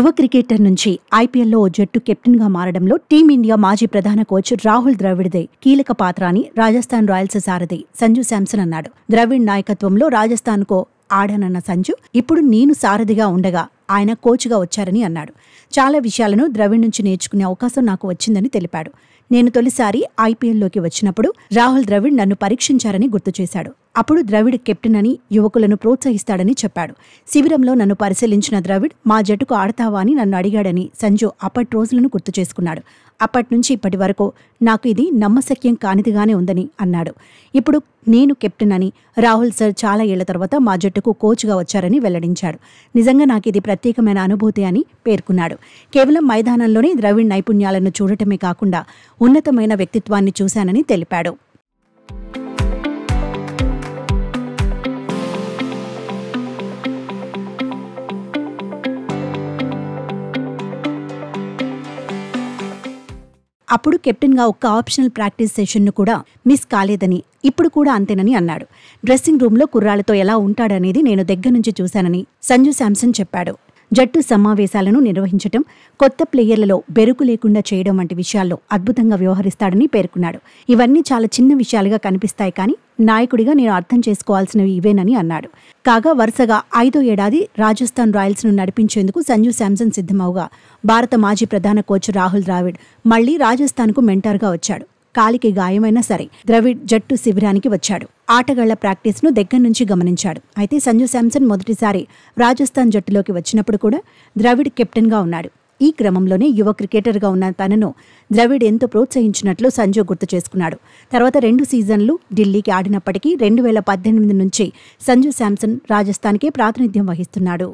యువ క్రికెటర్ నుంచి ఐపీఎల్లో ఓ జట్టు కెప్టెన్గా మారడంలో టీమిండియా మాజీ ప్రధాన కోచ్ రాహుల్ ద్రవిడ్దే కీలక పాత్ర అని రాజస్థాన్ రాయల్స్ సారథి సంజు శాంసన్ అన్నాడు. ద్రవిడ్ నాయకత్వంలో రాజస్థాన్కు ఆడానన్న సంజు ఇప్పుడు నేను సారథిగా ఉండగా ఆయన కోచ్గా వచ్చారని అన్నాడు. చాలా విషయాలను ద్రవిడ్ నుంచి నేర్చుకునే అవకాశం నాకు వచ్చిందని తెలిపాడు. నేను తొలిసారి ఐపీఎల్లోకి వచ్చినప్పుడు రాహుల్ ద్రవిడ్ నన్ను పరీక్షించారని గుర్తు చేశాడు. అప్పుడు ద్రవిడ్ కెప్టెన్ అని యువకులను ప్రోత్సహిస్తాడని చెప్పాడు. శిబిరంలో నన్ను పరిశీలించిన ద్రవిడ్ మా జట్టుకు ఆడతావా అని నన్ను అడిగాడని సంజు అప్పటి రోజులను గుర్తు చేసుకున్నాడు. అప్పట్నుంచి ఇప్పటి వరకు నాకు ఇది నమ్మశక్యం కానిదిగానే ఉందని అన్నాడు. ఇప్పుడు నేను కెప్టెన్ అని రాహుల్ సార్ చాలా ఏళ్ల తర్వాత మా జట్టుకు కోచ్గా వచ్చారని వెల్లడించాడు. నిజంగా నాకు ఇది ప్రత్యేకమైన అనుభూతి అని పేర్కొన్నాడు. కేవలం మైదానంలోనే ద్రవిడ్ నైపుణ్యాలను చూడటమే కాకుండా ఉన్నతమైన వ్యక్తిత్వాన్ని చూశానని తెలిపాడు. అప్పుడు కెప్టెన్గా ఒక్క ఆప్షనల్ ప్రాక్టీస్ సెషన్ను కూడా మిస్ కాలేదని, ఇప్పుడు కూడా అంతేనని అన్నాడు. డ్రెస్సింగ్ రూమ్లో కుర్రాళ్లతో ఎలా ఉంటాడనేది నేను దగ్గర నుంచి చూశానని సంజు శాంసన్ చెప్పాడు. జట్టు సమావేశాలను నిర్వహించటం, కొత్త ప్లేయర్లలో బెరుకు లేకుండా చేయడం వంటి విషయాల్లో అద్భుతంగా వ్యవహరిస్తాడని పేర్కొన్నాడు. ఇవన్నీ చాలా చిన్న విషయాలుగా కనిపిస్తాయి, కానీ నాయకుడిగా నేను అర్థం చేసుకోవాల్సినవి ఇవేనని అన్నాడు. కాగా వరుసగా 5వ ఏడాది రాజస్థాన్ రాయల్స్ను నడిపించేందుకు సంజు శాంసన్ సిద్ధమవుగా భారత మాజీ ప్రధాన కోచ్ రాహుల్ ద్రావిడ్ మళ్లీ రాజస్థాన్కు మెంటార్గా వచ్చాడు. కాలికి గాయమైనా సరే ద్రవిడ్ జట్టు శిబిరానికి వచ్చాడు. ఆటగాళ్ల ప్రాక్టీస్ను దగ్గర నుంచి గమనించాడు. అయితే సంజు శాంసన్ మొదటిసారి రాజస్థాన్ జట్టులోకి వచ్చినప్పుడు కూడా ద్రవిడ్ కెప్టెన్గా ఉన్నాడు. ఈ క్రమంలోనే యువ క్రికెటర్గా ఉన్న తనను ద్రవిడ్ ఎంతో ప్రోత్సహించినట్లు సంజు గుర్తు చేసుకున్నాడు. తర్వాత 2 సీజన్లు ఢిల్లీకి ఆడినప్పటికీ 2018 నుంచి సంజు శాంసన్ రాజస్థాన్కే ప్రాతినిధ్యం వహిస్తున్నాడు.